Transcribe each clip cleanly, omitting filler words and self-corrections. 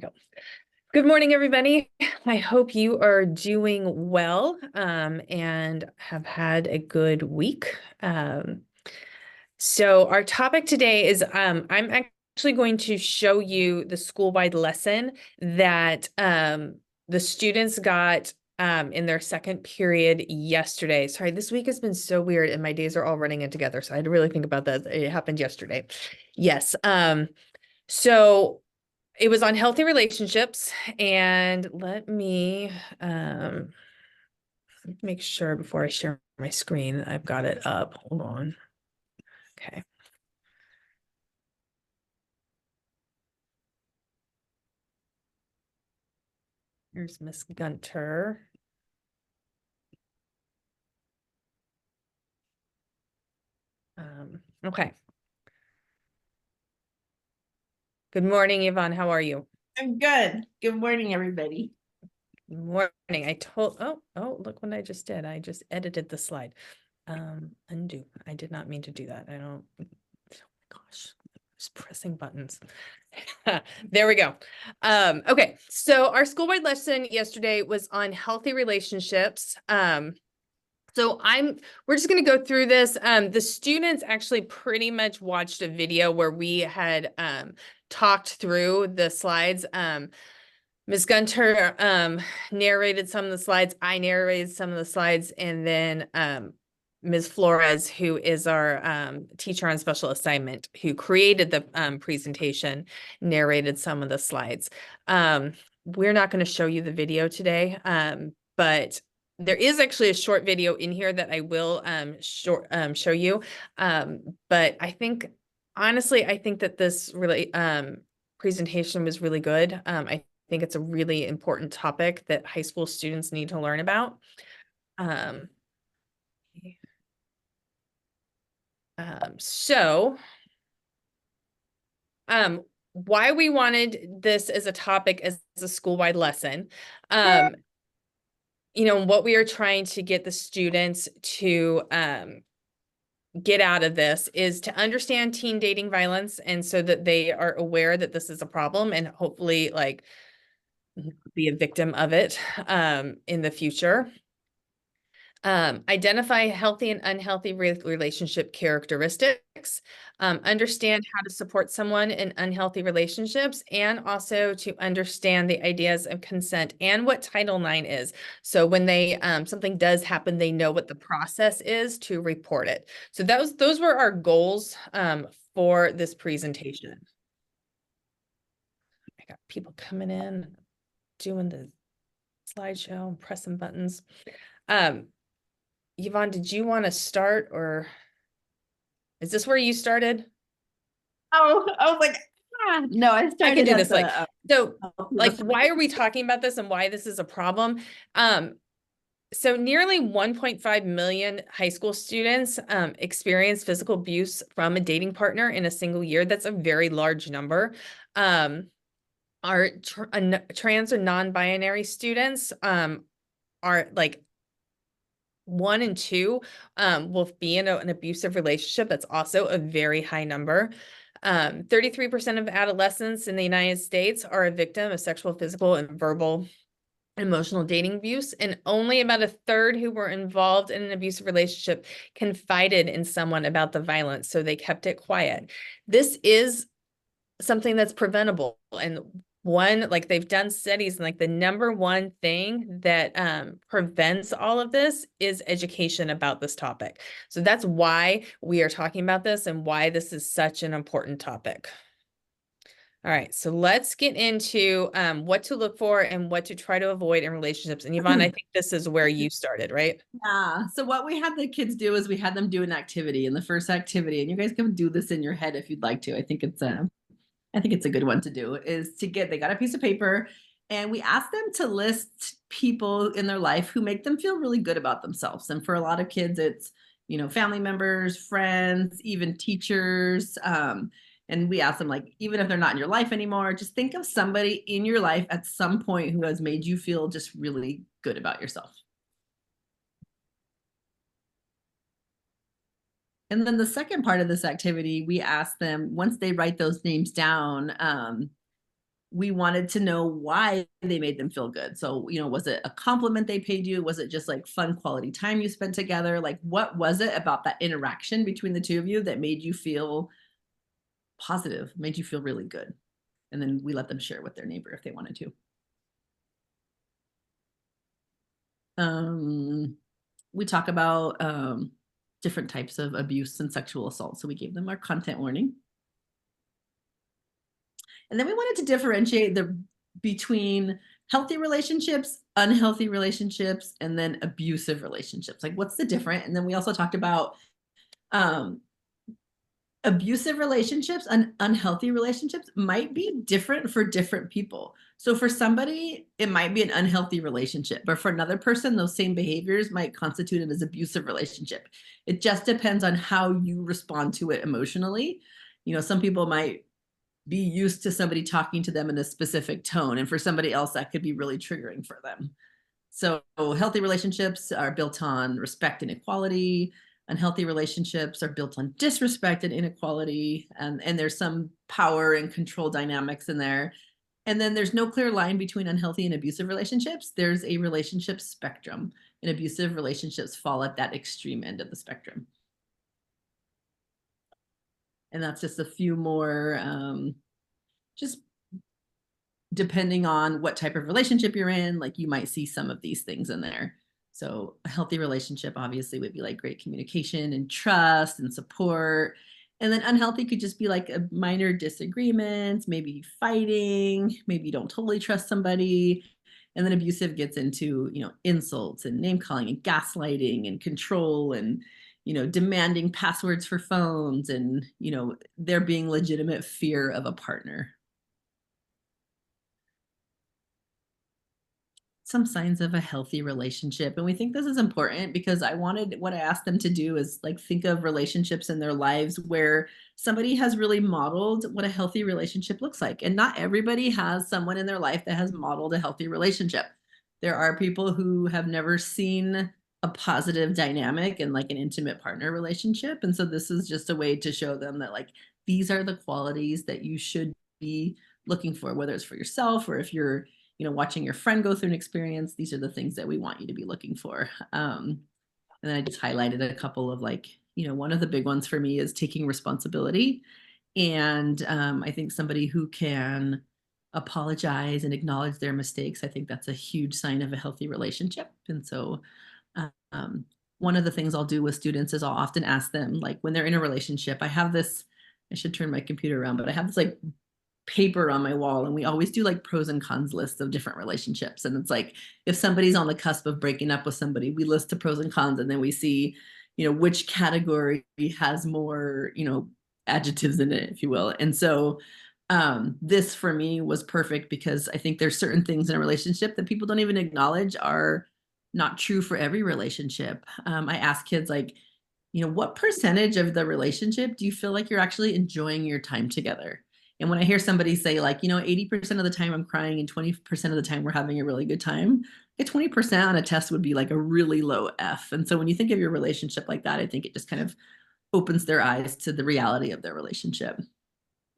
we go. Good morning, everybody. I hope you are doing well and have had a good week. So our topic today is I'm actually going to show you the school-wide lesson that the students got in their second period yesterday. Sorry, this week has been so weird and my days are all running in together. So I had to really think about that. It happened yesterday. Yes. So it was on healthy relationships, and let me make sure before I share my screen that I've got it up. Hold on. Okay. Here's Miss Gunter. Okay. Good morning, Yvonne. How are you? I'm good. Good morning, everybody. Good morning. Look what I just did. I just edited the slide. Undo. I did not mean to do that. Oh my gosh. Just pressing buttons. There we go. Okay, so our school-wide lesson yesterday was on healthy relationships. So we're just going to go through this. The students actually pretty much watched a video where we had talked through the slides. Ms. Gunter narrated some of the slides. I narrated some of the slides, and then Ms. Flores, who is our teacher on special assignment, who created the presentation, narrated some of the slides. We're not going to show you the video today, but there is actually a short video in here that I will show you. But I think, honestly, I think that this really presentation was really good. I think it's a really important topic that high school students need to learn about. So why we wanted this as a topic as a school-wide lesson, what we are trying to get the students to get out of this is to understand teen dating violence, and so that they are aware that this is a problem and hopefully like be a victim of it in the future. Identify healthy and unhealthy relationship characteristics, understand how to support someone in unhealthy relationships, and also to understand the ideas of consent and what Title IX is. So when they something does happen, they know what the process is to report it. So those were our goals for this presentation. I got people coming in, doing the slideshow, pressing buttons. Yvonne, did you want to start, or is this where you started? Oh, I was like, no, I started. I can do this. Why are we talking about this and why this is a problem? So nearly 1.5 million high school students experience physical abuse from a dating partner in a single year. That's a very large number. Our trans or non-binary students are like 1 in 2 will be in an abusive relationship. That's also a very high number. 33% of adolescents in the United States are a victim of sexual, physical, and verbal emotional dating abuse, and only about a third who were involved in an abusive relationship confided in someone about the violence, so they kept it quiet. This is something that's preventable, and they've done studies, and like the number one thing that prevents all of this is education about this topic. So that's why we are talking about this and why this is such an important topic. All right, so let's get into what to look for and what to try to avoid in relationships. And Yvonne, I think this is where you started, right? Yeah. So what we had the kids do is we had them do an activity, and the first activity, and you guys can do this in your head if you'd like to. I think it's a good one to do, is they got a piece of paper, and we asked them to list people in their life who make them feel really good about themselves. And for a lot of kids, it's, family members, friends, even teachers. And we asked them, like, even if they're not in your life anymore, just think of somebody in your life at some point who has made you feel just really good about yourself. And then the second part of this activity, we asked them, once they write those names down, we wanted to know why they made them feel good. So, was it a compliment they paid you? Was it just like fun quality time you spent together? Like, what was it about that interaction between the two of you that made you feel positive, made you feel really good? And then we let them share with their neighbor if they wanted to. We talk about different types of abuse and sexual assault. So we gave them our content warning. And then we wanted to differentiate between healthy relationships, unhealthy relationships, and then abusive relationships. Like, what's the difference? And then we also talked about abusive relationships and unhealthy relationships might be different for different people. So for somebody, it might be an unhealthy relationship, but for another person, those same behaviors might constitute it as abusive relationship. It just depends on how you respond to it emotionally. Some people might be used to somebody talking to them in a specific tone, and for somebody else, that could be really triggering for them. So healthy relationships are built on respect and equality. Unhealthy relationships are built on disrespect and inequality. And there's some power and control dynamics in there. And then there's no clear line between unhealthy and abusive relationships. There's a relationship spectrum, and abusive relationships fall at that extreme end of the spectrum. And that's just a few more, just depending on what type of relationship you're in, like you might see some of these things in there. So a healthy relationship obviously would be like great communication and trust and support. And then unhealthy could just be like a minor disagreements, maybe fighting, maybe you don't totally trust somebody. And then abusive gets into, insults and name calling and gaslighting and control and, demanding passwords for phones and, there being legitimate fear of a partner. Some signs of a healthy relationship. And we think this is important because what I asked them to do is like think of relationships in their lives where somebody has really modeled what a healthy relationship looks like. And not everybody has someone in their life that has modeled a healthy relationship. There are people who have never seen a positive dynamic in like an intimate partner relationship. And so this is just a way to show them that like these are the qualities that you should be looking for, whether it's for yourself or if you're watching your friend go through an experience. These are the things that we want you to be looking for. And then I just highlighted a couple of like, one of the big ones for me is taking responsibility. And I think somebody who can apologize and acknowledge their mistakes, I think that's a huge sign of a healthy relationship. And so one of the things I'll do with students is I'll often ask them, like when they're in a relationship, I should turn my computer around, but I have this like paper on my wall, and we always do like pros and cons lists of different relationships. And it's like if somebody's on the cusp of breaking up with somebody, we list the pros and cons, and then we see which category has more adjectives in it, if you will. And so this for me was perfect because I think there's certain things in a relationship that people don't even acknowledge are not true for every relationship. I ask kids like, what percentage of the relationship do you feel like you're actually enjoying your time together? And when I hear somebody say like, 80% of the time I'm crying and 20% of the time we're having a really good time, a 20% on a test would be like a really low F. And so when you think of your relationship like that, I think it just kind of opens their eyes to the reality of their relationship.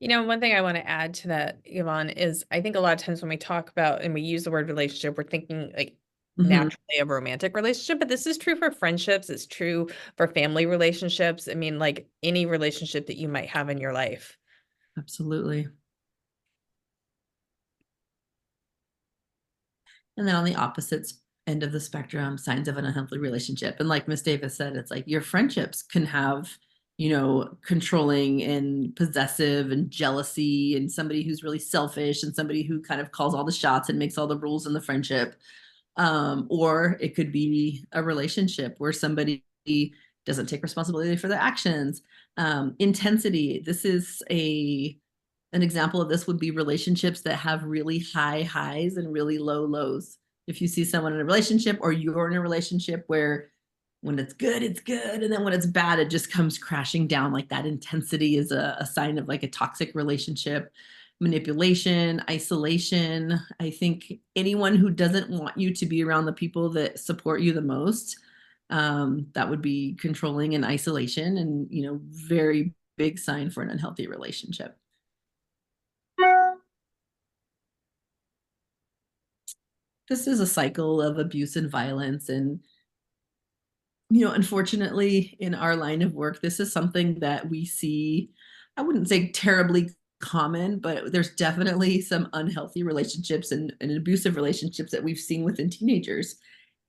One thing I want to add to that, Yvonne, is I think a lot of times when we talk about and we use the word relationship, we're thinking like naturally of a romantic relationship, but this is true for friendships. It's true for family relationships. I mean, like any relationship that you might have in your life. Absolutely. And then on the opposite end of the spectrum, signs of an unhealthy relationship. And like Miss Davis said, it's like your friendships can have, controlling and possessive and jealousy and somebody who's really selfish and somebody who kind of calls all the shots and makes all the rules in the friendship. Or it could be a relationship where somebody doesn't take responsibility for their actions. Intensity. This is an example of this would be relationships that have really high highs and really low lows. If you see someone in a relationship or you're in a relationship where when it's good, and then when it's bad, it just comes crashing down. Like that intensity is a sign of like a toxic relationship. Manipulation, isolation. I think anyone who doesn't want you to be around the people that support you the most, that would be controlling and isolation, and very big sign for an unhealthy relationship. this is a cycle of abuse and violence. And, unfortunately, in our line of work, this is something that we see, I wouldn't say terribly common, but there's definitely some unhealthy relationships and abusive relationships that we've seen within teenagers.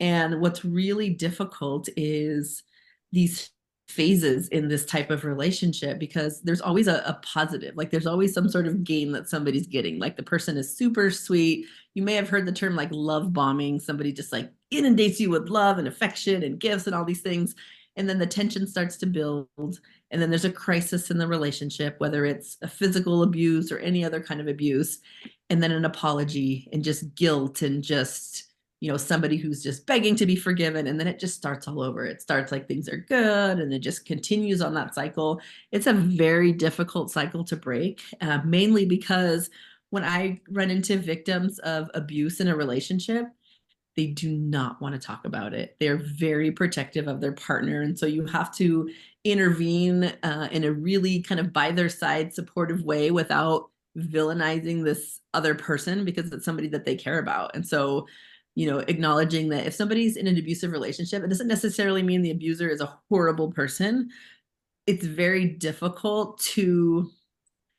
And what's really difficult is these phases in this type of relationship, because there's always a positive, like there's always some sort of gain that somebody's getting. Like the person is super sweet. You may have heard the term like love bombing. Somebody just like inundates you with love and affection and gifts and all these things. And then the tension starts to build. And then there's a crisis in the relationship, whether it's a physical abuse or any other kind of abuse. And then an apology and just guilt and just, somebody who's just begging to be forgiven. And then it just starts all over. It starts like things are good and it just continues on that cycle. It's a very difficult cycle to break, mainly because when I run into victims of abuse in a relationship, they do not want to talk about it. They're very protective of their partner. And so you have to intervene in a really kind of by their side supportive way without villainizing this other person, because it's somebody that they care about. And so, acknowledging that if somebody's in an abusive relationship, it doesn't necessarily mean the abuser is a horrible person. It's very difficult to,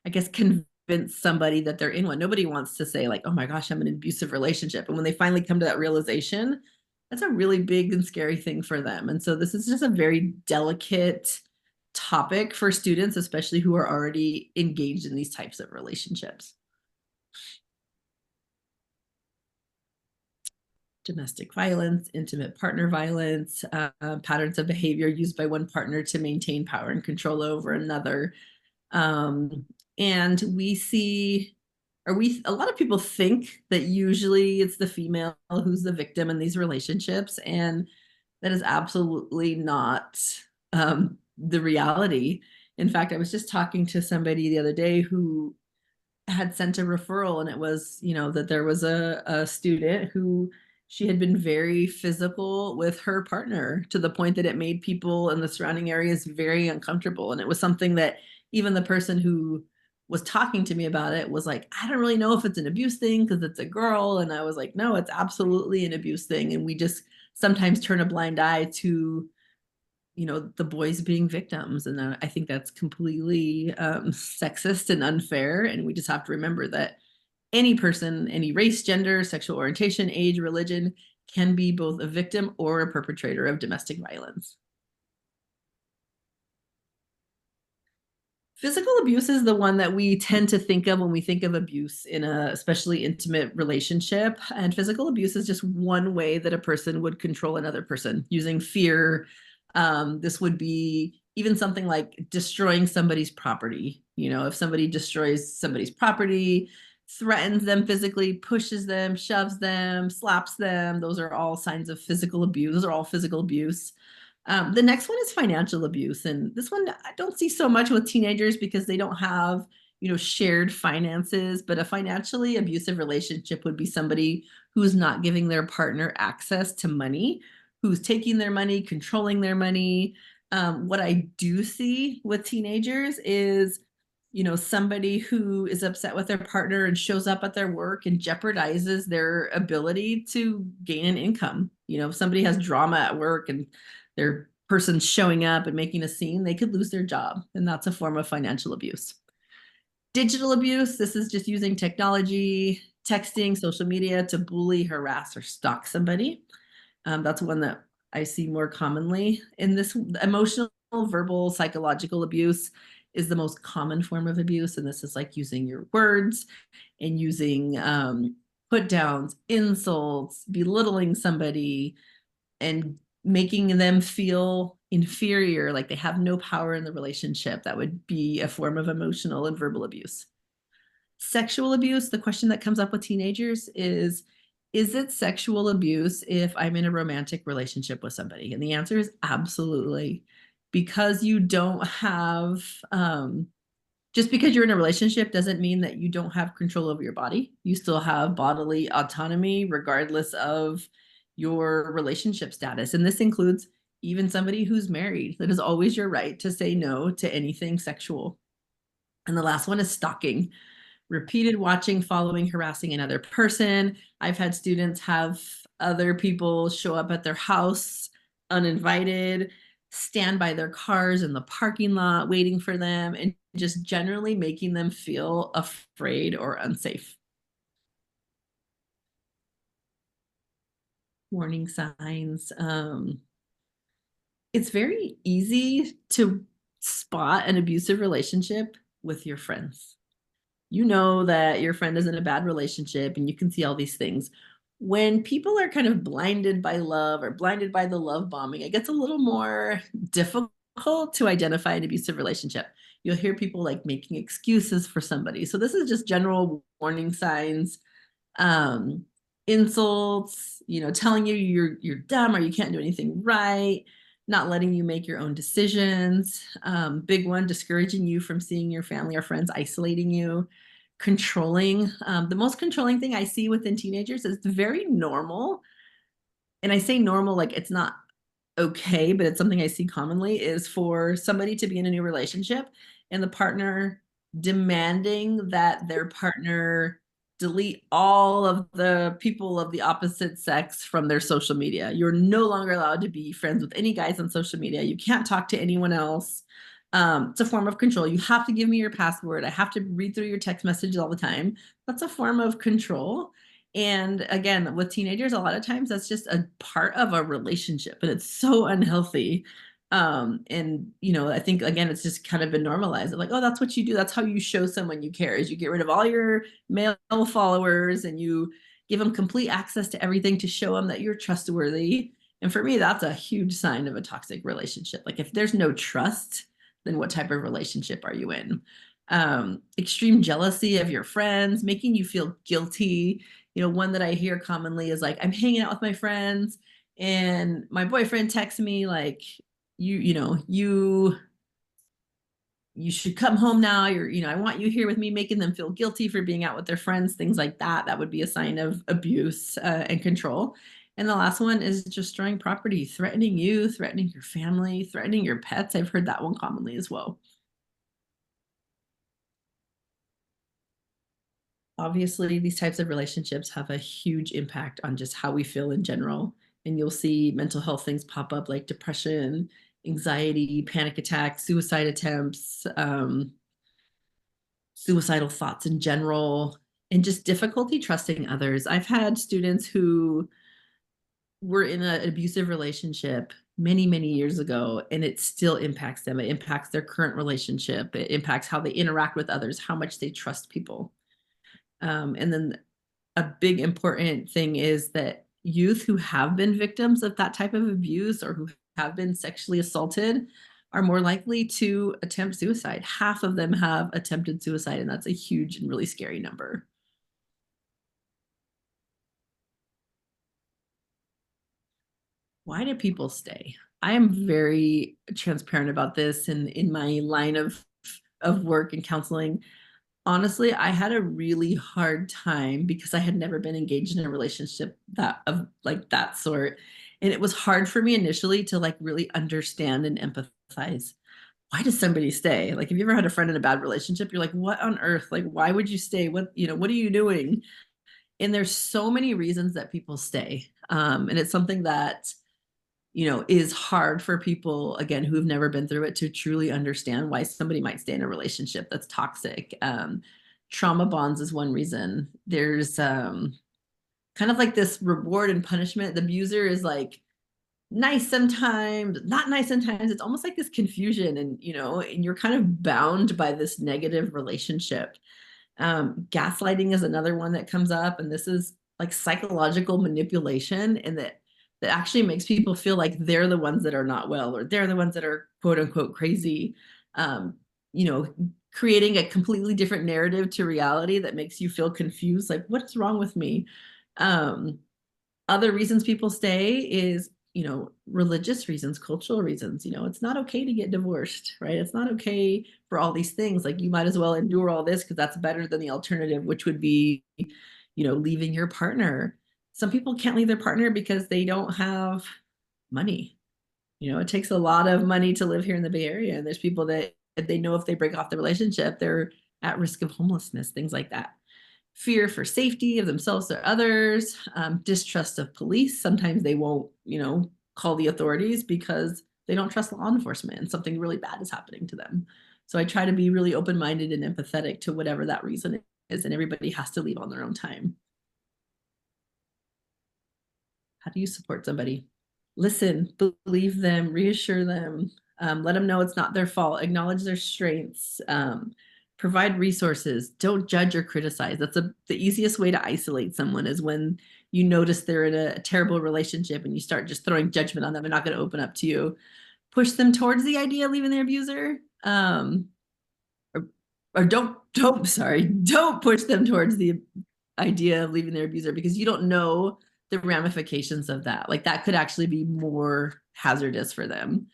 I guess, convince somebody that they're in one. Nobody wants to say like, oh my gosh, I'm in an abusive relationship. And when they finally come to that realization, that's a really big and scary thing for them. And so this is just a very delicate topic for students, especially who are already engaged in these types of relationships. Domestic violence, intimate partner violence, patterns of behavior used by one partner to maintain power and control over another. And we see, a lot of people think that usually it's the female who's the victim in these relationships. And that is absolutely not the reality. In fact, I was just talking to somebody the other day who had sent a referral, and it was, that there was a student who she had been very physical with her partner to the point that it made people in the surrounding areas very uncomfortable. And it was something that even the person who was talking to me about it was like, I don't really know if it's an abuse thing because it's a girl. And I was like, no, it's absolutely an abuse thing. And we just sometimes turn a blind eye to, the boys being victims. And I think that's completely sexist and unfair. And we just have to remember that any person, any race, gender, sexual orientation, age, religion, can be both a victim or a perpetrator of domestic violence. Physical abuse is the one that we tend to think of when we think of abuse in a especially intimate relationship. And physical abuse is just one way that a person would control another person using fear. This would be even something like destroying somebody's property. If somebody destroys somebody's property, threatens them physically, pushes them, shoves them, slaps them, those are all signs of physical abuse. Those are all physical abuse. The next one is financial abuse. And this one I don't see so much with teenagers because they don't have, shared finances. But a financially abusive relationship would be somebody who's not giving their partner access to money, who's taking their money, controlling their money. What I do see with teenagers is, somebody who is upset with their partner and shows up at their work and jeopardizes their ability to gain an income. If somebody has drama at work and their person's showing up and making a scene, they could lose their job. And that's a form of financial abuse. Digital abuse, this is just using technology, texting, social media to bully, harass, or stalk somebody. That's one that I see more commonly. In this, emotional, verbal, psychological abuse is the most common form of abuse. And this is like using your words and using put downs, insults, belittling somebody, and making them feel inferior, like they have no power in the relationship. That would be a form of emotional and verbal abuse. Sexual abuse, the question that comes up with teenagers is it sexual abuse if I'm in a romantic relationship with somebody? And the answer is absolutely. Because you don't have, just because you're in a relationship doesn't mean that you don't have control over your body. You still have bodily autonomy regardless of your relationship status. And this includes even somebody who's married. That is always your right to say no to anything sexual. And the last one is stalking. repeated watching, following, harassing another person. I've had students have other people show up at their house uninvited, stand by their cars in the parking lot waiting for them, and just generally making them feel afraid or unsafe. Warning signs. It's very easy to spot an abusive relationship with your friends. You know that your friend is in a bad relationship and you can see all these things. When people are kind of blinded by love or blinded by the love bombing, it gets a little more difficult to identify an abusive relationship. You'll hear people like making excuses for somebody. So this is just general warning signs, um, insults, telling you you're dumb or you can't do anything right, not letting you make your own decisions. Big one, discouraging you from seeing your family or friends, isolating you, controlling. The most controlling thing I see within teenagers is very normal. And I say normal like it's not okay, but it's something I see commonly, is for somebody to be in a new relationship and the partner demanding that their partner delete all of the people of the opposite sex from their social media. You're no longer allowed to be friends with any guys on social media. You can't talk to anyone else. It's a form of control. You have to give me your password. I have to read through your text messages all the time. That's a form of control. And again, with teenagers, a lot of times that's just a part of a relationship and it's so unhealthy. And I think again, it's just kind of been normalized. Like, oh, that's what you do. That's how you show someone you care, is you get rid of all your male followers and you give them complete access to everything to show them that you're trustworthy. And for me, that's a huge sign of a toxic relationship. Like if there's no trust, then what type of relationship are you in? Extreme jealousy of your friends, making you feel guilty. One that I hear commonly is like, I'm hanging out with my friends and my boyfriend texts me like, you should come home now. I want you here with me, making them feel guilty for being out with their friends, things like that. That would be a sign of abuse and control. And the last one is destroying property, threatening you, threatening your family, threatening your pets. I've heard that one commonly as well. Obviously, these types of relationships have a huge impact on just how we feel in general. And you'll see mental health things pop up like depression, anxiety, panic attacks, suicide attempts, suicidal thoughts in general, and just difficulty trusting others. I've had students who were in an abusive relationship many, many years ago, and it still impacts them. It impacts their current relationship. It impacts how they interact with others, how much they trust people. And then a big important thing is that youth who have been victims of that type of abuse or who have been sexually assaulted are more likely to attempt suicide. Half of them have attempted suicide, and that's a huge and really scary number. Why do people stay? I am very transparent about this, and in my line of work and counseling, honestly, I had a really hard time because I had never been engaged in a relationship that sort. And it was hard for me initially to like really understand and empathize. Why does somebody stay? Like, have you ever had a friend in a bad relationship? You're like, what on earth? Like, why would you stay? What are you doing? And there's so many reasons that people stay. And it's something that is hard for people, again, who've never been through it to truly understand why somebody might stay in a relationship that's toxic. Trauma bonds is one reason. There's kind of like this reward and punishment. The abuser is like nice sometimes, not nice sometimes. It's almost like this confusion, and you're kind of bound by this negative relationship. Gaslighting is another one that comes up, and this is like psychological manipulation, and that actually makes people feel like they're the ones that are not well, or they're the ones that are quote unquote crazy. You know, creating a completely different narrative to reality that makes you feel confused, like what's wrong with me? Other reasons people stay is religious reasons, cultural reasons. It's not okay to get divorced, right? It's not okay for all these things. Like, you might as well endure all this because that's better than the alternative, which would be leaving your partner. Some people can't leave their partner because they don't have money. It takes a lot of money to live here in the Bay Area, and there's people that, if they know if they break off the relationship, they're at risk of homelessness, things like that. Fear for safety of themselves or others, distrust of police. Sometimes they won't, call the authorities because they don't trust law enforcement and something really bad is happening to them. So I try to be really open-minded and empathetic to whatever that reason is, and everybody has to leave on their own time. How do you support somebody? Listen, believe them, reassure them, let them know it's not their fault, acknowledge their strengths, provide resources, don't judge or criticize. That's the easiest way to isolate someone, is when you notice they're in a terrible relationship and you start just throwing judgment on them and not going to open up to you. Push them towards the idea of leaving their abuser, or don't push them towards the idea of leaving their abuser, because you don't know the ramifications of that. Like, that could actually be more hazardous for them.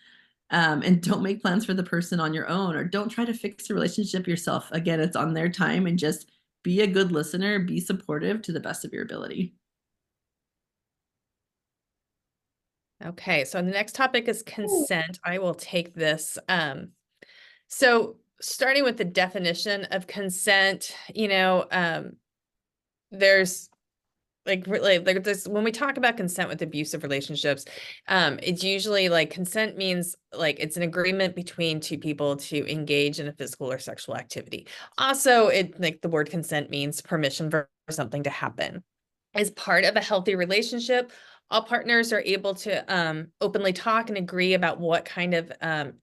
And don't make plans for the person on your own, or don't try to fix the relationship yourself. Again, it's on their time, and just be a good listener, be supportive to the best of your ability. Okay, so the next topic is consent. I will take this. So starting with the definition of consent, there's this, when we talk about consent with abusive relationships, it's usually like consent means like it's an agreement between two people to engage in a physical or sexual activity. Also, the word consent means permission for something to happen. As part of a healthy relationship, all partners are able to openly talk and agree about what kind of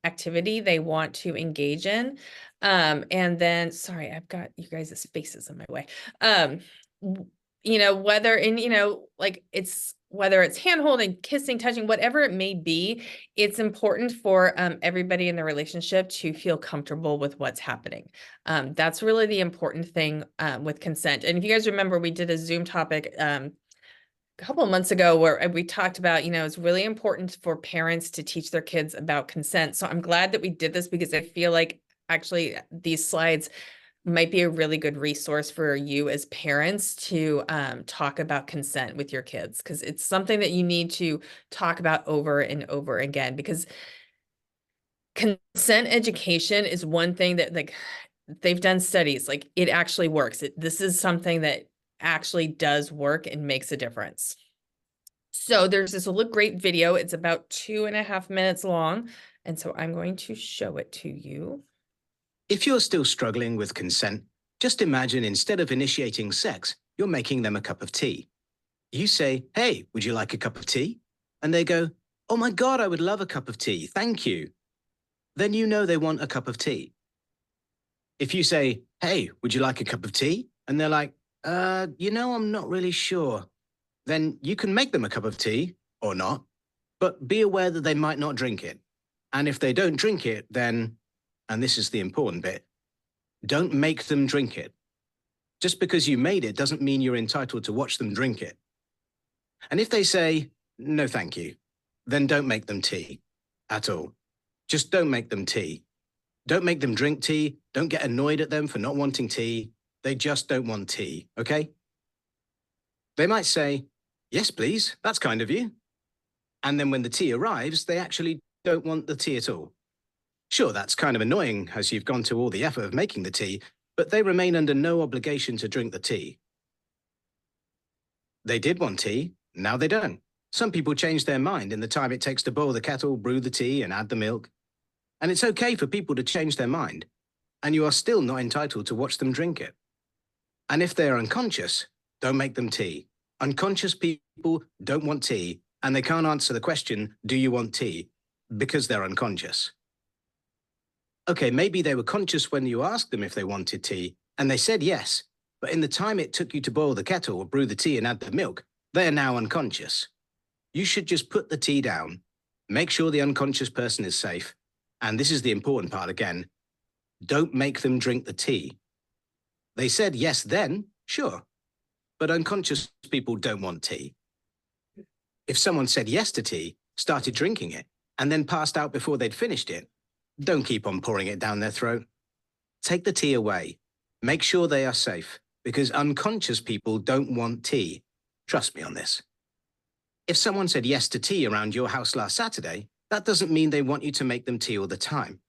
activity they want to engage in. And then, sorry, I've got you guys' faces in my way. Whether it's hand holding, kissing, touching, whatever it may be, it's important for everybody in the relationship to feel comfortable with what's happening. That's really the important thing with consent. And if you guys remember, we did a Zoom topic a couple of months ago where we talked about, it's really important for parents to teach their kids about consent. So I'm glad that we did this, because I feel like actually these slides might be a really good resource for you as parents to talk about consent with your kids, because it's something that you need to talk about over and over again, because consent education is one thing that, like, they've done studies, like, it actually works. This is something that actually does work and makes a difference. So there's this great video. It's about 2.5 minutes long. And so I'm going to show it to you. If you're still struggling with consent, just imagine instead of initiating sex, you're making them a cup of tea. You say, "Hey, would you like a cup of tea?" And they go, "Oh my God, I would love a cup of tea, thank you." Then you know they want a cup of tea. If you say, "Hey, would you like a cup of tea?" And they're like, I'm not really sure. Then you can make them a cup of tea, or not, but be aware that they might not drink it. And if they don't drink it, then, and this is the important bit, don't make them drink it. Just because you made it doesn't mean you're entitled to watch them drink it. And if they say, "No, thank you," then don't make them tea at all. Just don't make them tea. Don't make them drink tea. Don't get annoyed at them for not wanting tea. They just don't want tea, okay? They might say, "Yes, please, that's kind of you." And then when the tea arrives, they actually don't want the tea at all. Sure, that's kind of annoying as you've gone to all the effort of making the tea, but they remain under no obligation to drink the tea. They did want tea, now they don't. Some people change their mind in the time it takes to boil the kettle, brew the tea, and add the milk. And it's okay for people to change their mind, and you are still not entitled to watch them drink it. And if they are unconscious, don't make them tea. Unconscious people don't want tea, and they can't answer the question, "Do you want tea?" because they're unconscious. Okay, maybe they were conscious when you asked them if they wanted tea, and they said yes, but in the time it took you to boil the kettle or brew the tea and add the milk, they are now unconscious. You should just put the tea down, make sure the unconscious person is safe, and this is the important part again, don't make them drink the tea. They said yes then, sure, but unconscious people don't want tea. If someone said yes to tea, started drinking it, and then passed out before they'd finished it, don't keep on pouring it down their throat. Take the tea away. Make sure they are safe, because unconscious people don't want tea. Trust me on this. If someone said yes to tea around your house last Saturday, that doesn't mean they want you to make them tea all the time.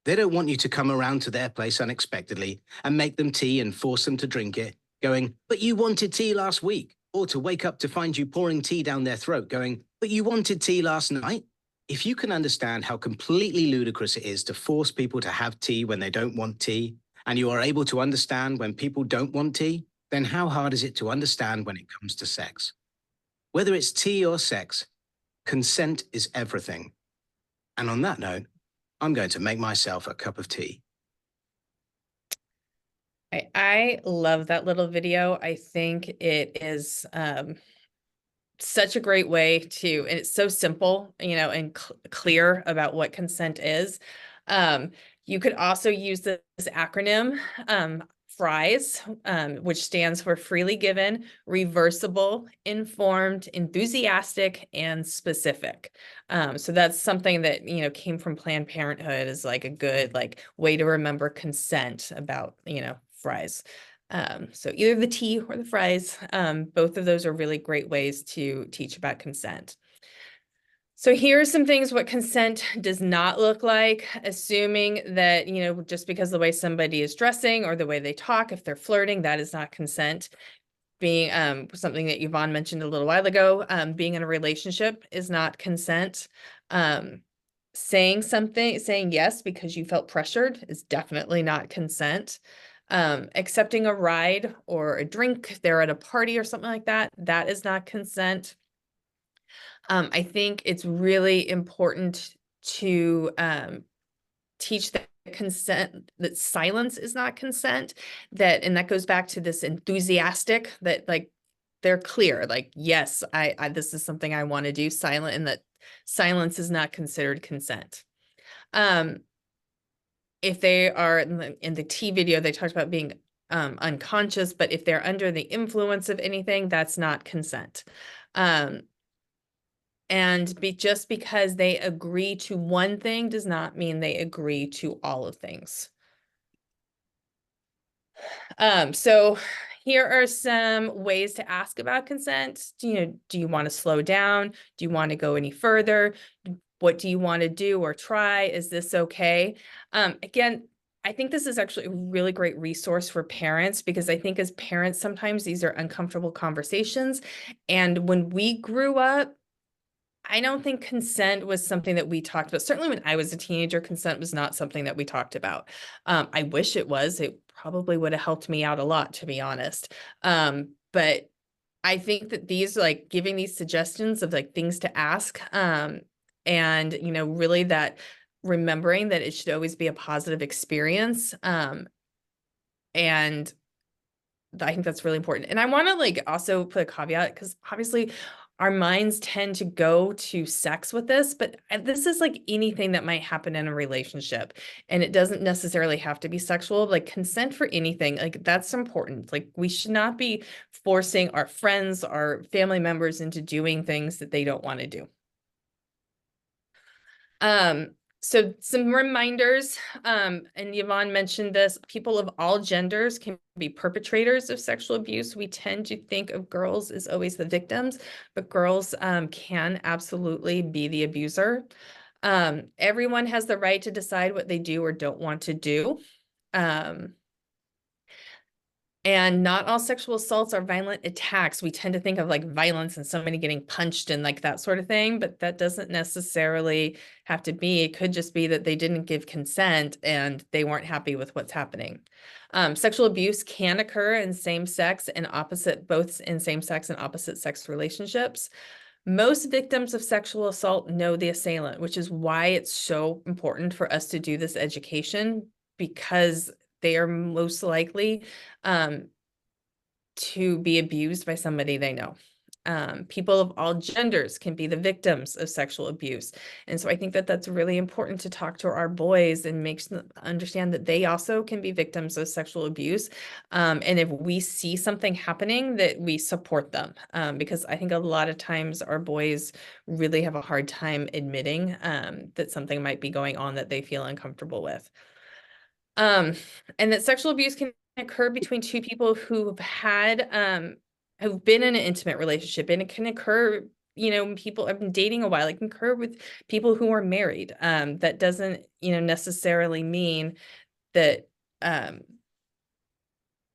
They don't want you to come around to their place unexpectedly and make them tea and force them to drink it, going, but you wanted tea last week. Or to wake up to find you pouring tea down their throat, going, but you wanted tea last night. If you can understand how completely ludicrous it is to force people to have tea when they don't want tea, and you are able to understand when people don't want tea, then how hard is it to understand when it comes to sex? Whether it's tea or sex, consent is everything. And on that note, I'm going to make myself a cup of tea. I love that little video. I think it is such a great way to, and it's so simple, you know, and clear about what consent is. You could also use this acronym, FRIES, which stands for freely given, reversible, informed, enthusiastic, and specific. So that's something that, you know, came from Planned Parenthood, is like a good way to remember consent about, you know, FRIES. So either the tea or the fries, both of those are really great ways to teach about consent. So here are some things what consent does not look like, assuming that, you know, just because the way somebody is dressing or the way they talk, if they're flirting, that is not consent. Being something that Yvonne mentioned a little while ago, being in a relationship is not consent. Saying yes because you felt pressured is definitely not consent. Accepting a ride or a drink, they're at a party or something like that, that is not consent. I think it's really important to teach that consent, that silence is not consent, and that goes back to this enthusiastic, that like they're clear, like, yes, I this is something I want to do, silent, and that silence is not considered consent. If they are in the tea video, they talked about being unconscious, but if they're under the influence of anything, that's not consent. And just because they agree to one thing does not mean they agree to all of things. So here are some ways to ask about consent. Do you want to slow down? Do you want to go any further? What do you want to do or try? Is this okay? Again, I think this is actually a really great resource for parents, because I think as parents, sometimes these are uncomfortable conversations. And when we grew up, I don't think consent was something that we talked about. Certainly when I was a teenager, consent was not something that we talked about. I wish it was. It probably would have helped me out a lot, to be honest. But I think that these, giving these suggestions of things to ask, and, really that remembering that it should always be a positive experience. And I think that's really important. And I want to also put a caveat, because obviously our minds tend to go to sex with this, but this is like anything that might happen in a relationship, and it doesn't necessarily have to be sexual. Consent for anything, that's important. We should not be forcing our friends, our family members into doing things that they don't want to do. So some reminders, and Yvonne mentioned this, people of all genders can be perpetrators of sexual abuse. We tend to think of girls as always the victims, but girls can absolutely be the abuser. Everyone has the right to decide what they do or don't want to do. And not all sexual assaults are violent attacks. We tend to think of violence and somebody getting punched and that sort of thing, but that doesn't necessarily have to be. It could just be that they didn't give consent and they weren't happy with what's happening. Sexual abuse can occur in same-sex and both in same-sex and opposite-sex relationships. Most victims of sexual assault know the assailant, which is why it's so important for us to do this education, because they are most likely to be abused by somebody they know. People of all genders can be the victims of sexual abuse. And so I think that that's really important to talk to our boys and make them understand that they also can be victims of sexual abuse. And if we see something happening, that we support them. Because I think a lot of times our boys really have a hard time admitting that something might be going on that they feel uncomfortable with. And that sexual abuse can occur between two people who've been in an intimate relationship, and it can occur people have been dating a while. I concur with people who are married. That doesn't, necessarily mean that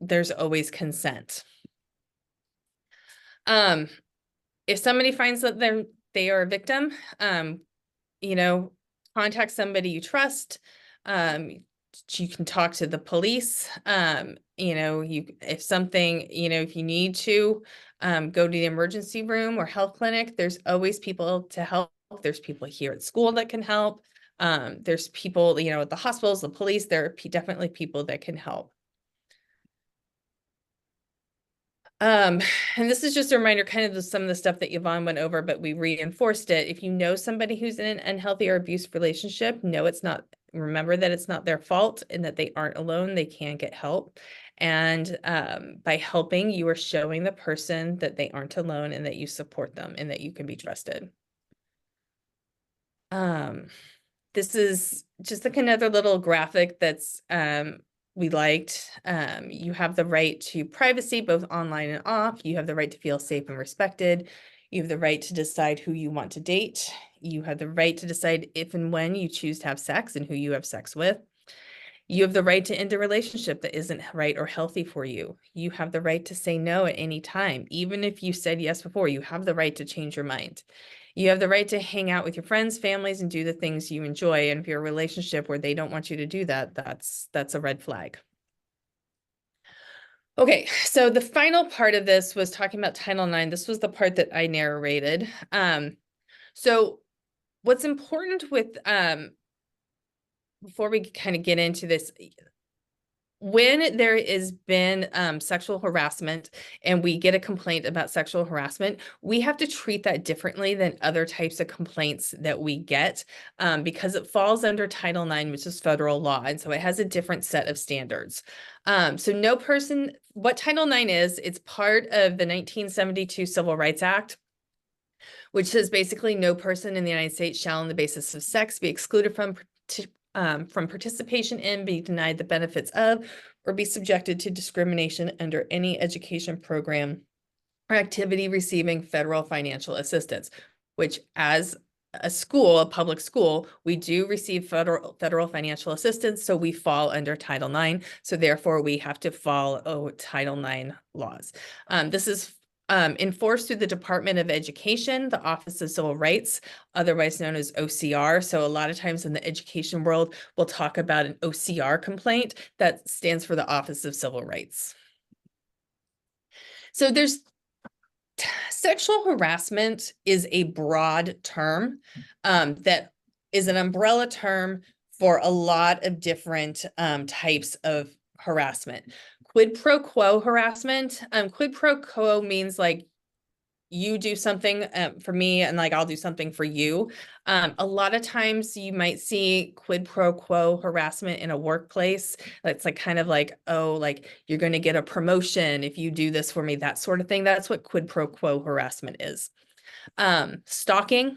there's always consent. If somebody finds that they are a victim, contact somebody you trust. You can talk to the police. If something, if you need to, go to the emergency room or health clinic, there's always people to help. There's people here at school that can help. There's people, at the hospitals, the police, there are definitely people that can help. And this is just a reminder, kind of some of the stuff that Yvonne went over, but we reinforced it. If you know somebody who's in an unhealthy or abusive relationship, remember that it's not their fault and that they aren't alone. They can get help. And by helping, you are showing the person that they aren't alone and that you support them and that you can be trusted. This is just like another little graphic that's we liked. You have the right to privacy, both online and off. You have the right to feel safe and respected. You have the right to decide who you want to date. You have the right to decide if and when you choose to have sex and who you have sex with. You have the right to end a relationship that isn't right or healthy for you. You have the right to say no at any time. Even if you said yes before, you have the right to change your mind. You have the right to hang out with your friends, families, and do the things you enjoy. And if you're in a relationship where they don't want you to do that, that's a red flag. Okay, so the final part of this was talking about Title IX. This was the part that I narrated. So what's important with, before we kind of get into this, when there has been sexual harassment and we get a complaint about sexual harassment, we have to treat that differently than other types of complaints that we get because it falls under Title IX, which is federal law. And so it has a different set of standards. What Title IX is, it's part of the 1972 Civil Rights Act, which says basically no person in the United States shall on the basis of sex be excluded from participation in, be denied the benefits of, or be subjected to discrimination under any education program or activity receiving federal financial assistance, which as a public school, we do receive federal financial assistance. So we fall under Title IX. So therefore we have to follow Title IX laws. This is enforced through the Department of Education, the Office of Civil Rights, otherwise known as OCR. So a lot of times in the education world, we'll talk about an OCR complaint that stands for the Office of Civil Rights. So sexual harassment is a broad term that is an umbrella term for a lot of different types of harassment. Quid pro quo harassment. Quid pro quo means like you do something for me and like I'll do something for you. A lot of times you might see quid pro quo harassment in a workplace. It's like kind of like, oh, like you're going to get a promotion if you do this for me, that sort of thing. That's what quid pro quo harassment is. Stalking,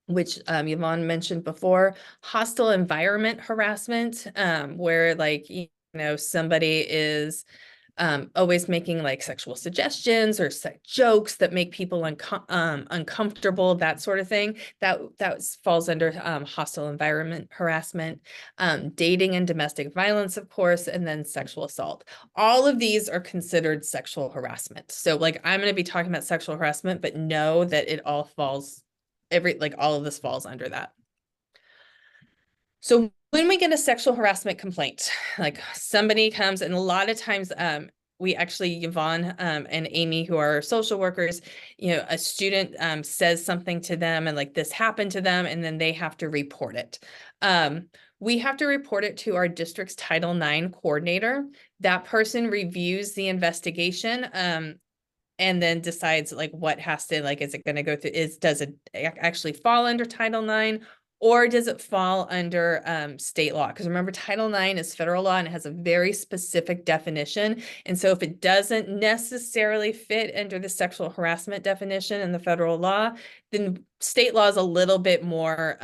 which Yvonne mentioned before, hostile environment harassment, where like, somebody is always making like sexual suggestions or jokes that make people uncomfortable, that sort of thing. That falls under hostile environment harassment, dating and domestic violence, of course, and then sexual assault. All of these are considered sexual harassment. So like I'm going to be talking about sexual harassment, but know that it all falls, all of this falls under that. So when we get a sexual harassment complaint, like somebody comes, and a lot of times we actually, Yvonne and Amy, who are social workers, a student says something to them and like this happened to them, and then they have to report it. We have to report it to our district's Title IX coordinator. That person reviews the investigation and then decides like what has to, like, is it going to go through, does it actually fall under Title IX? Or does it fall under state law? Because remember, Title IX is federal law and it has a very specific definition. And so if it doesn't necessarily fit under the sexual harassment definition in the federal law, then state law is a little bit more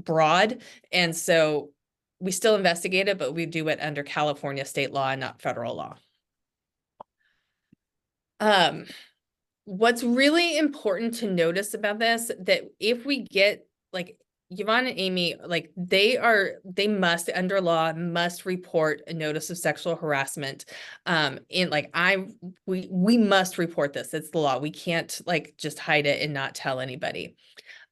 broad. And so we still investigate it, but we do it under California state law and not federal law. what's really important to notice about this, that if we get like Yvonne and Amy, like they must, under law, must report a notice of sexual harassment. We must report this. It's the law. We can't like just hide it and not tell anybody.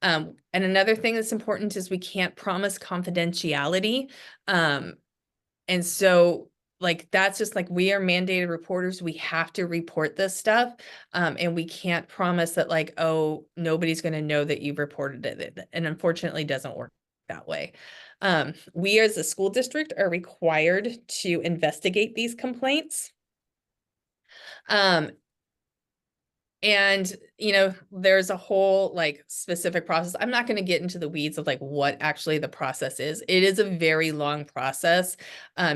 And another thing that's important is we can't promise confidentiality. And so like, that's just like, we are mandated reporters. We have to report this stuff. And we can't promise that like, oh, nobody's going to know that you've reported it. And unfortunately, it doesn't work that way. We as a school district are required to investigate these complaints. And, there's a whole like specific process. I'm not going to get into the weeds of like what actually the process is. It is a very long process.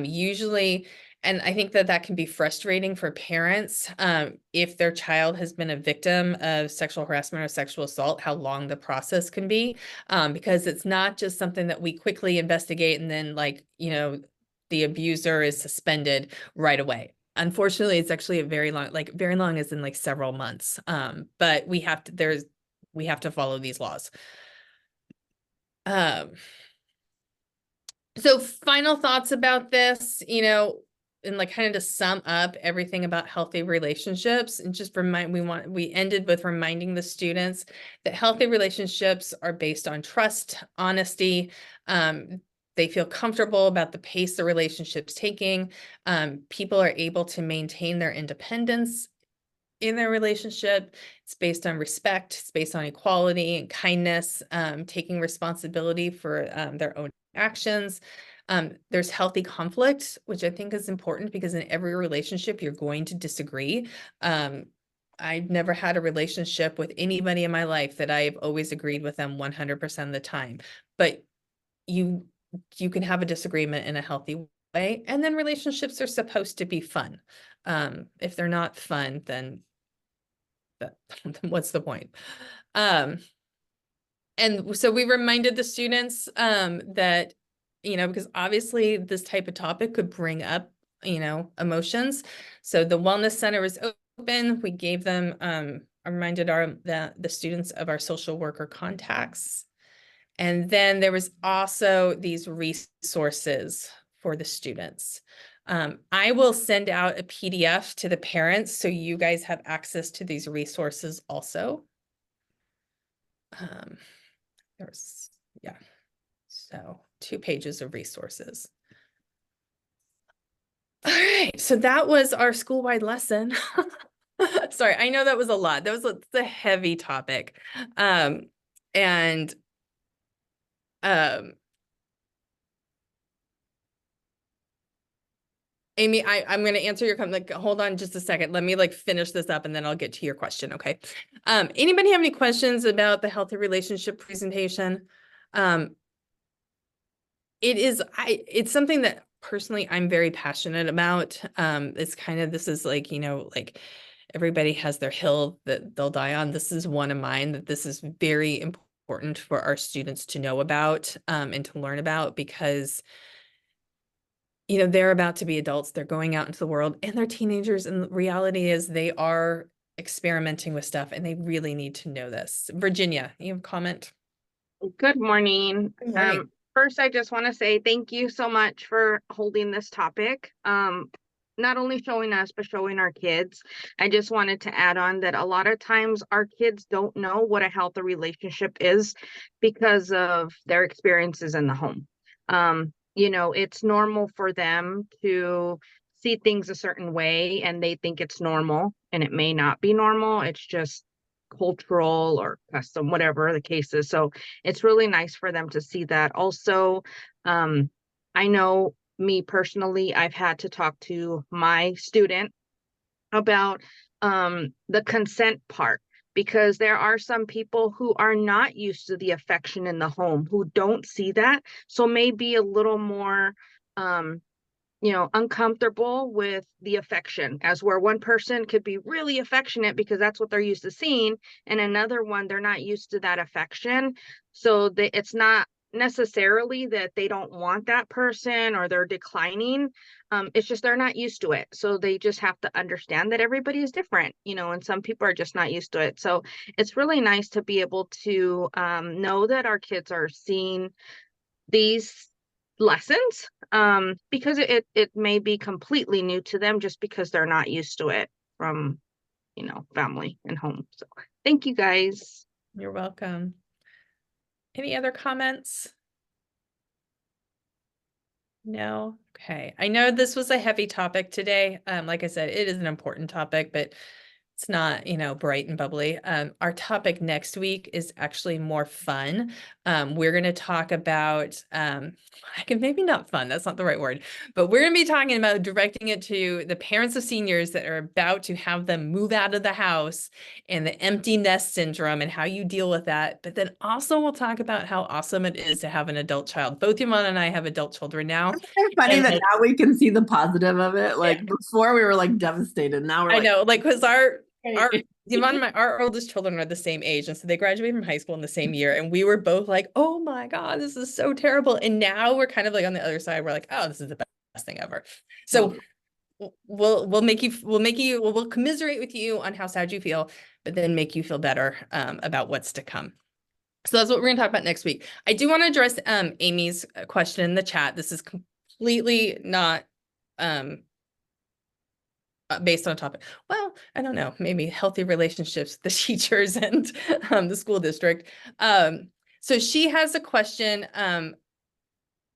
Usually, and I think that can be frustrating for parents if their child has been a victim of sexual harassment or sexual assault, how long the process can be, because it's not just something that we quickly investigate and then like, the abuser is suspended right away. Unfortunately, it's actually a very long as in like several months. But we have to follow these laws. So final thoughts about this, and like kind of to sum up everything about healthy relationships, and just we ended with reminding the students that healthy relationships are based on trust, honesty. They feel comfortable about the pace the relationship's taking. People are able to maintain their independence in their relationship. It's based on respect. It's based on equality and kindness, taking responsibility for their own actions. There's healthy conflict, which I think is important because in every relationship, you're going to disagree. I've never had a relationship with anybody in my life that I've always agreed with them 100% of the time, but you can have a disagreement in a healthy way. And then relationships are supposed to be fun. If they're not fun, then what's the point? And so we reminded the students that, because obviously this type of topic could bring up, emotions. So the Wellness Center is open. We gave them, reminded the students of our social worker contacts. And then there was also these resources for the students. I will send out a PDF to the parents so you guys have access to these resources also. So 2 pages of resources. All right, so that was our school-wide lesson. Sorry, I know that was a lot. That was a heavy topic. Amy, I'm going to answer your comment. Like, hold on just a second. Let me like finish this up and then I'll get to your question. Okay. Anybody have any questions about the healthy relationship presentation? It's something that personally I'm very passionate about. It's kind of, this is like, like everybody has their hill that they'll die on. This is one of mine, that this is very important for our students to know about and to learn about, because they're about to be adults, they're going out into the world and they're teenagers. And the reality is they are experimenting with stuff and they really need to know this. Virginia, you have a comment? Good morning. Good morning. First, I just want to say thank you so much for holding this topic. Not only showing us, but showing our kids. I just wanted to add on that a lot of times our kids don't know what a healthy relationship is because of their experiences in the home. It's normal for them to see things a certain way and they think it's normal, and it may not be normal. It's just cultural or custom, whatever the case is. So it's really nice for them to see that. Also, I know me personally, I've had to talk to my student about the consent part, because there are some people who are not used to the affection in the home, who don't see that, so may be a little more uncomfortable with the affection, as where one person could be really affectionate because that's what they're used to seeing, and another one, they're not used to that affection. So it's not necessarily that they don't want that person or they're declining. It's just they're not used to it. So they just have to understand that everybody is different, and some people are just not used to it. So it's really nice to be able to know that our kids are seeing these lessons, because it may be completely new to them just because they're not used to it from, family and home. So thank you guys. You're welcome. Any other comments? No? Okay. I know this was a heavy topic today. Like I said, it is an important topic, but it's not, bright and bubbly. Our topic next week is actually more fun. We're going to talk about, maybe not fun, that's not the right word, but we're going to be talking about directing it to the parents of seniors that are about to have them move out of the house and the empty nest syndrome and how you deal with that. But then also we'll talk about how awesome it is to have an adult child. Both Yvonne and I have adult children now. It's kind of funny And that then- now we can see the positive of it. Like before we were like devastated. Now we're I like, know, like, because our "Hey." our oldest children are the same age, and so they graduated from high school in the same year, and we were both like, "Oh my God, this is so terrible!" And now we're kind of like on the other side. We're like, "Oh, this is the best thing ever." So we'll commiserate with you on how sad you feel, but then make you feel better about what's to come. So that's what we're going to talk about next week. I do want to address Amy's question in the chat. This is completely not based on a topic. Well, I don't know, maybe healthy relationships with the teachers and the school district. So she has a question.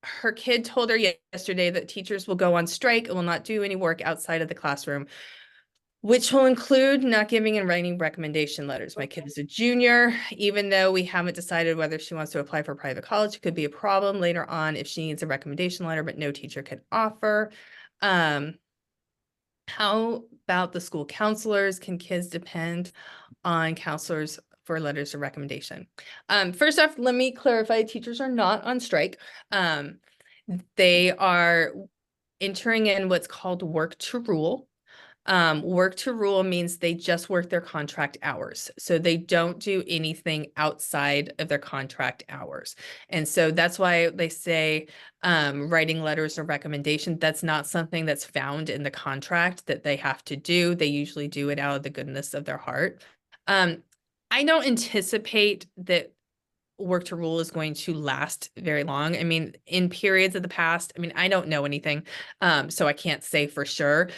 Her kid told her yesterday that teachers will go on strike and will not do any work outside of the classroom, which will include not giving and writing recommendation letters. My kid is a junior. Even though we haven't decided whether she wants to apply for private college, it could be a problem later on if she needs a recommendation letter, but no teacher can offer. How about the school counselors? Can kids depend on counselors for letters of recommendation? First off, let me clarify, teachers are not on strike. They are entering in what's called work to rule. Work to rule means they just work their contract hours. So they don't do anything outside of their contract hours. And so that's why they say writing letters of recommendation, that's not something that's found in the contract that they have to do. They usually do it out of the goodness of their heart. I don't anticipate that work to rule is going to last very long. I mean, in periods of the past, I don't know anything, so I can't say for sure.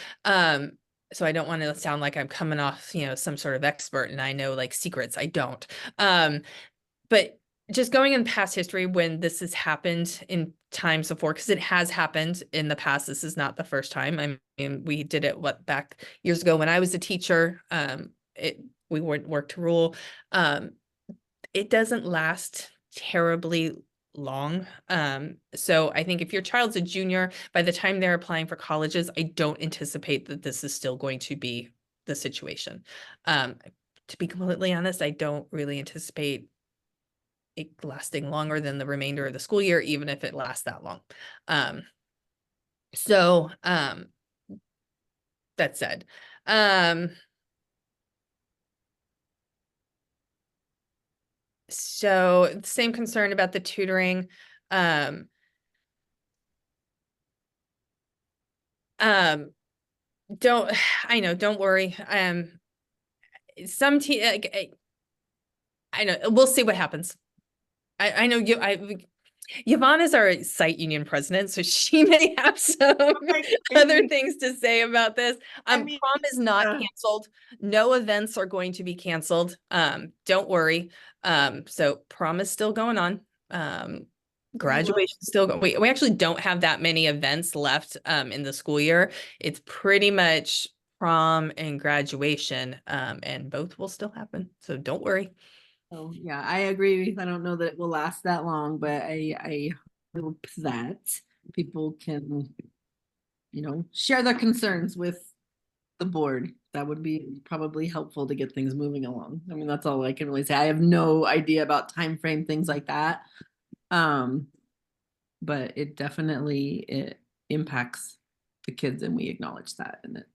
So I don't want to sound like I'm coming off, some sort of expert and I know like secrets. I don't. But just going in past history when this has happened in times before, because it has happened in the past. This is not the first time. I mean, we did it back years ago when I was a teacher. We weren't work to rule. It doesn't last terribly long. So I think if your child's a junior, by the time they're applying for colleges, I don't anticipate that this is still going to be the situation. To be completely honest, I don't really anticipate it lasting longer than the remainder of the school year, even if it lasts that long. So that said, so same concern about the tutoring. Don't worry. I know, we'll see what happens. I know Yvonne is our site union president, so she may have some other things to say about this. Prom is not canceled. No events are going to be canceled. Don't worry. So prom is still going on. Graduation still going. We actually don't have that many events left in the school year. It's pretty much prom and graduation, and both will still happen. So don't worry. So yeah, I agree. I don't know that it will last that long, but I hope that people can, share their concerns with the board. That would be probably helpful to get things moving along. I mean, that's all I can really say. I have no idea about time frame, things like that. But it definitely impacts the kids, and we acknowledge that, and it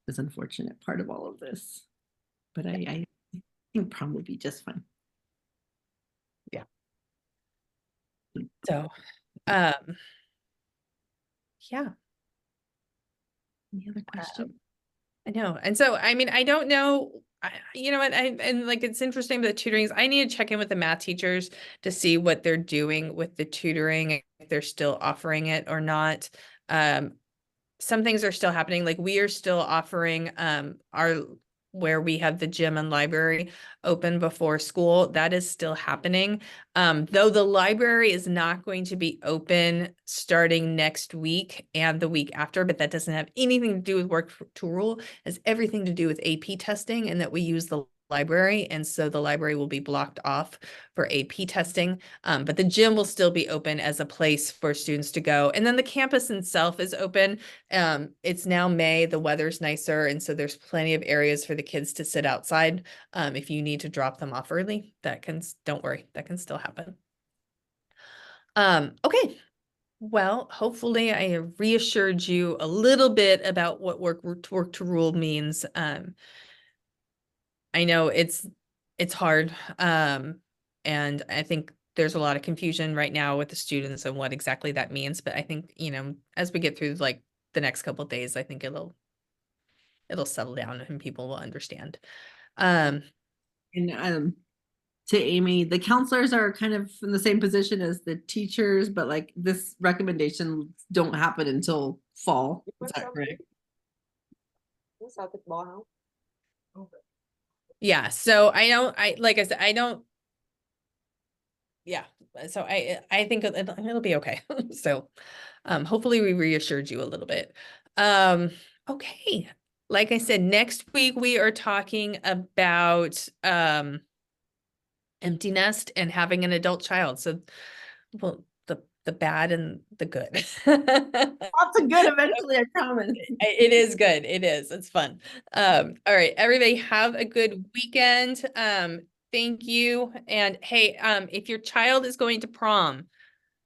is unfortunate part of all of this. But I think prom will be just fine. Yeah. So, yeah. Any other questions? I know. And so, I mean, I don't know, you know what, and like, it's interesting with the tutorings. I need to check in with the math teachers to see what they're doing with the tutoring, if they're still offering it or not. Some things are still happening. Like, we are still offering, where we have the gym and library open before school. That is still happening. Though the library is not going to be open starting next week and the week after, but that doesn't have anything to do with work to rule. It has everything to do with AP testing, and that we use the library. And so the library will be blocked off for AP testing. But the gym will still be open as a place for students to go. And then the campus itself is open. It's now May, the weather's nicer, and so there's plenty of areas for the kids to sit outside. If you need to drop them off early, don't worry, that can still happen. Okay. Well, hopefully I have reassured you a little bit about what work to rule means. I know it's hard. And I think there's a lot of confusion right now with the students and what exactly that means. But I think, you know, as we get through like the next couple of days, I think it'll settle down and people will understand. And to Amy, the counselors are kind of in the same position as the teachers, but like this recommendation don't happen until fall. Is that correct? Yeah, so like I said, yeah, so I think it'll be okay. So hopefully we reassured you a little bit. Okay, like I said, next week we are talking about empty nest and having an adult child. So, well, the bad and the good. Lots of good eventually, I promise. It is good. It is. It's fun. All right, everybody have a good weekend. Thank you. And hey, if your child is going to prom,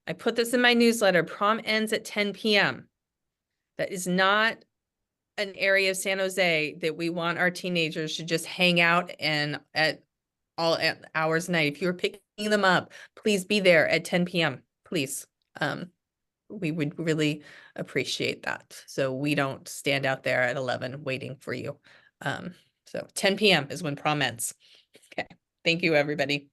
I put this in my newsletter, prom ends at 10 p.m. That is not an area of San Jose that we want our teenagers to just hang out and at all hours of night. If you're picking them up, please be there at 10 p.m. Please. We would really appreciate that. So we don't stand out there at 11 waiting for you. So 10 p.m. is when prom ends. Okay. Thank you, everybody.